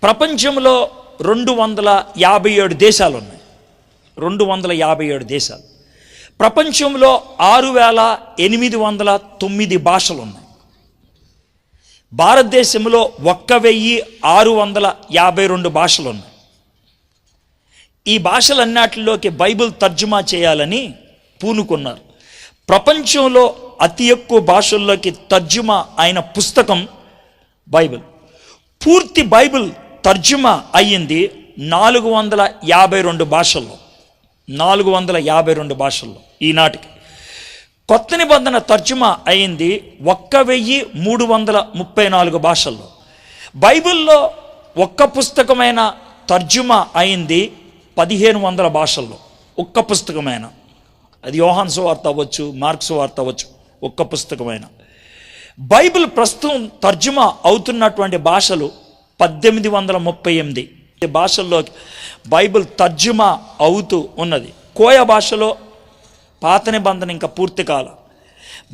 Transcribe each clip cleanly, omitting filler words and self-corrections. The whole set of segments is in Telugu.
ప్రపంచంలో 257 దేశాలు ఉన్నాయి. 257 దేశాలు. ప్రపంచంలో 6809 భాషలు ఉన్నాయి. భారతదేశంలో 1652 భాషలు ఉన్నాయి. ఈ భాషలన్నిటిలోకి బైబిల్ తర్జుమా చేయాలని పూనుకున్నారు. ప్రపంచంలో అతి ఎక్కువ భాషల్లోకి తర్జుమా అయిన పుస్తకం బైబిల్. పూర్తి బైబిల్ తర్జుమా అయ్యింది 452 భాషల్లో. 452 భాషల్లో ఈనాటికి. కొత్త నిబంధన తర్జుమా అయింది 1334 భాషల్లో. బైబిల్లో ఒక్క పుస్తకమైన తర్జుమా అయింది 1500 భాషల్లో. ఒక్క పుస్తకమైన, అది యోహాను సువార్త అవ్వచ్చు, మార్కు సువార్త అవ్వచ్చు, ఒక్క పుస్తకమైన. బైబిల్ ప్రస్తుతం తర్జుమా అవుతున్నటువంటి భాషలు 1838 భాషల్లో బైబిల్ తర్జుమా అవుతూ ఉన్నది. కోయ భాషలో పాత నిబంధన ఇంకా పూర్తి కాల.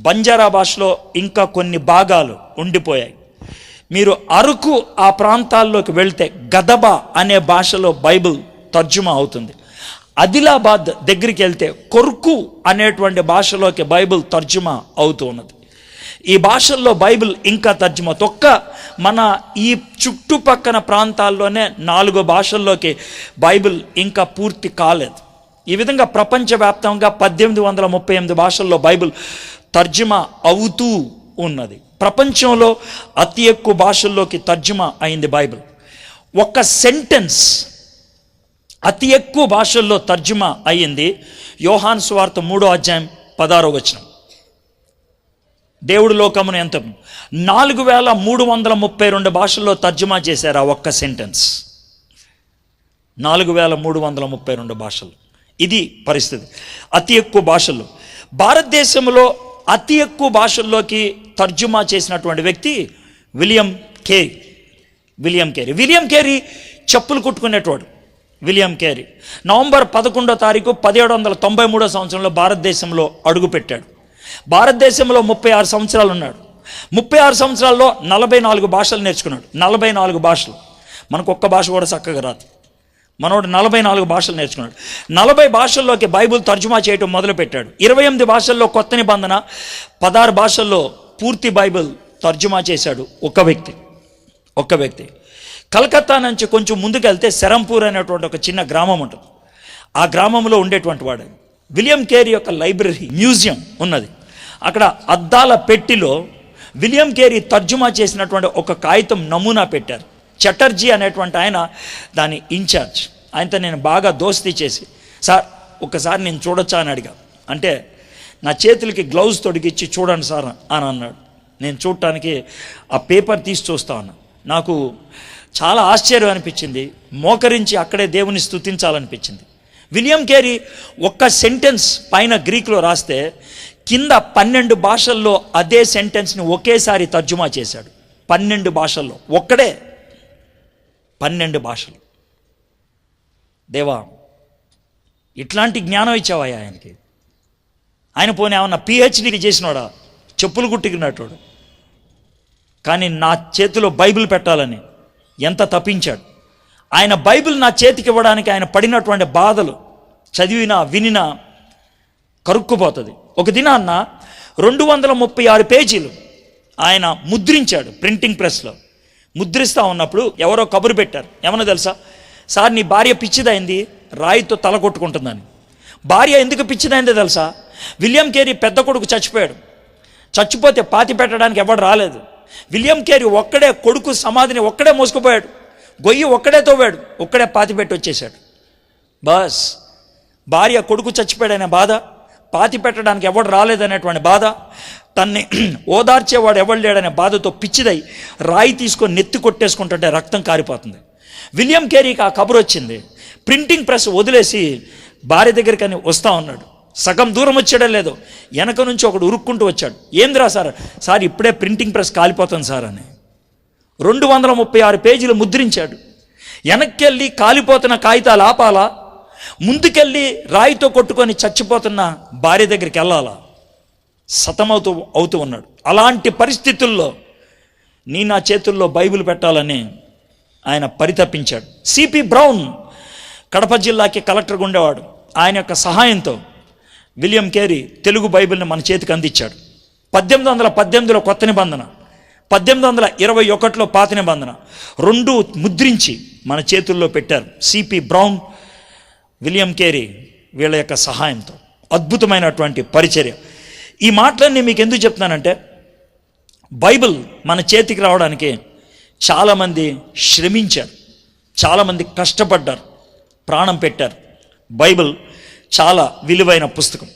బంజారా భాషలో ఇంకా కొన్ని భాగాలు ఉండిపోయాయి. మీరు అరకు ఆ ప్రాంతాల్లోకి వెళ్తే గదబా అనే భాషలో బైబిల్ తర్జుమా అవుతుంది. ఆదిలాబాద్ దగ్గరికి వెళ్తే కొర్కు అనేటువంటి భాషలోకి బైబిల్ తర్జుమా అవుతూ ఉన్నది. ఈ భాషల్లో బైబిల్ ఇంకా తర్జుమా. మన ఈ చుట్టుపక్కన ప్రాంతాల్లోనే 4 భాషల్లోకి బైబిల్ ఇంకా పూర్తి కాలేదు. ఈ విధంగా ప్రపంచవ్యాప్తంగా 1838 భాషల్లో బైబిల్ తర్జుమా అవుతూ ఉన్నది. ప్రపంచంలో అతి ఎక్కువ భాషల్లోకి తర్జుమా అయింది బైబిల్. ఒక సెంటెన్స్ అతి ఎక్కువ భాషల్లో తర్జుమా అయ్యింది యోహాను సువార్త 3వ అధ్యాయం 16వ వచనం. దేవుడు లోకమును ఎంత 4332 భాషల్లో తర్జుమా చేశారు ఆ ఒక్క సెంటెన్స్. 4332 భాషలు. ఇది పరిస్థితి. అతి ఎక్కువ భాషల్లో. భారతదేశంలో అతి ఎక్కువ భాషల్లోకి తర్జుమా చేసినటువంటి వ్యక్తి విలియం కేరీ. విలియం కేరీ చెప్పులు కుట్టుకునేటవాడు. విలియం కేరీ నవంబర్ 11వ తారీఖు 1793 సంవత్సరంలో భారతదేశంలో అడుగుపెట్టాడు. భారతదేశంలో 36 సంవత్సరాలు ఉన్నాడు. 36 సంవత్సరాల్లో 44 భాషలు నేర్చుకున్నాడు. 44 భాషలు. మనకు ఒక్క భాష కూడా చక్కగా రాదు. మనోడు 44 భాషలు నేర్చుకున్నాడు. 40 భాషల్లోకి బైబిల్ తర్జుమా చేయటం మొదలుపెట్టాడు. 28 భాషల్లో కొత్త నిబంధన, 16 భాషల్లో పూర్తి బైబిల్ తర్జుమా చేశాడు ఒక్క వ్యక్తి. కలకత్తా నుంచి కొంచెం ముందుకెళ్తే సెరంపూర్ అనేటువంటి ఒక చిన్న గ్రామం ఉంటుంది. ఆ గ్రామంలో ఉండేటువంటి వాడు. విలియం కేరీ యొక్క లైబ్రరీ, మ్యూజియం ఉన్నది. అక్కడ అద్దాల పెట్టిలో విలియం కేరీ తర్జుమా చేసినటువంటి ఒక కాగితం నమూనా పెట్టారు. చటర్జీ అనేటువంటి ఆయన దాని ఇన్ఛార్జ్. ఆయనతో నేను బాగా దోస్తీ చేసి, సార్ ఒకసారి నేను చూడొచ్చా అని అడిగా. అంటే నా చేతులకి గ్లౌజ్ తొడిగిచ్చి చూడండి సార్ అని అన్నాడు. నేను చూడటానికి ఆ పేపర్ తీసి చూస్తా ఉన్నా. నాకు చాలా ఆశ్చర్యం అనిపించింది. మోకరించి అక్కడే దేవుని స్తుతించాలనిపించింది. విలియం కేరీ ఒక్క సెంటెన్స్ పైన గ్రీకులో రాస్తే కింద 12 భాషల్లో అదే సెంటెన్స్ని ఒకేసారి తర్జుమా చేశాడు. 12 భాషల్లో ఒక్కడే. 12 భాషలు. దేవా, ఇట్లాంటి జ్ఞానం ఇచ్చావయ్యా ఆయనకి. ఆయన పోనీ ఏమన్నా పిహెచ్డీ చేసినోడా? చెప్పులు కుట్టుకున్నట్టు. కానీ నా చేతిలో బైబిల్ పెట్టాలని ఎంత తప్పించాడు. ఆయన బైబిల్ నా చేతికి ఇవ్వడానికి ఆయన పడినటువంటి బాధలు చదివినా వినినా కరుక్కుపోతుంది. ఒక దినాన్న 236 పేజీలు ఆయన ముద్రించాడు ప్రింటింగ్ ప్రెస్లో. ముద్రిస్తూ ఉన్నప్పుడు ఎవరో కబురు పెట్టారు. ఏమన్నా తెలుసా? సార్, నీ భార్య పిచ్చిదైంది, రాయితో తల కొట్టుకుంటుందని. భార్య ఎందుకు పిచ్చిదైందో తెలుసా? విలియం కేరీ పెద్ద కొడుకు చచ్చిపోయాడు. చచ్చిపోతే పాతి పెట్టడానికి ఎవడు రాలేదు. విలియం కేరీ ఒక్కడే కొడుకు సమాధిని ఒక్కడే మోసుకుపోయాడు. గొయ్యి ఒక్కడే తోవాడు, ఒక్కడే పాతి పెట్టి వచ్చేసాడు. బస్. భార్య కొడుకు చచ్చిపోయాడనే బాధ, పాతి పెట్టడానికి ఎవడు రాలేదనేటువంటి బాధ, తన్ని ఓదార్చేవాడు ఎవడు లేడనే బాధతో పిచ్చిదై రాయి తీసుకొని నెత్తి కొట్టేసుకుంటుంటే రక్తం కారిపోతుంది. విలియం కేరీకి ఆ కబురు వచ్చింది. ప్రింటింగ్ ప్రెస్ వదిలేసి భార్య దగ్గరికి అని వస్తూ ఉన్నాడు. సగం దూరం వచ్చాడో లేదో వెనక నుంచి ఒకడు ఉరుక్కుంటూ వచ్చాడు. ఏంద్రా సార్ ఇప్పుడే ప్రింటింగ్ ప్రెస్ కాలిపోతుంది సార్ అని. 236 పేజీలు ముద్రించాడు. వెనక్కెళ్ళి కాలిపోతున్న కాగితాలు ఆపాలా, ముందుకెళ్ళి రాయితో కొట్టుకొని చచ్చిపోతున్న భార్య దగ్గరికి వెళ్ళాలా? అవుతూ ఉన్నాడు. అలాంటి పరిస్థితుల్లో నా చేతుల్లో బైబిల్ పెట్టాలని ఆయన పరితపించాడు. సిపి బ్రౌన్ కడప జిల్లాకి కలెక్టర్గా ఉండేవాడు. ఆయన యొక్క సహాయంతో విలియం కేరీ తెలుగు బైబిల్ని మన చేతికి అందించాడు. 1818లో కొత్త నిబంధన, 1821లో పాత నిబంధన, రెండు ముద్రించి మన చేతుల్లో పెట్టారు. సిపి బ్రౌన్, విలియం కేరీ వీళ్ళ యొక్క సహాయంతో అద్భుతమైనటువంటి పరిచర్య. ఈ మాటలన్నీ మీకు ఎందుకు చెప్తున్నానంటే, బైబిల్ మన చేతికి రావడానికి చాలామంది శ్రమించారు, చాలామంది కష్టపడ్డారు, ప్రాణం పెట్టారు. బైబిల్ చాలా విలువైన పుస్తకం.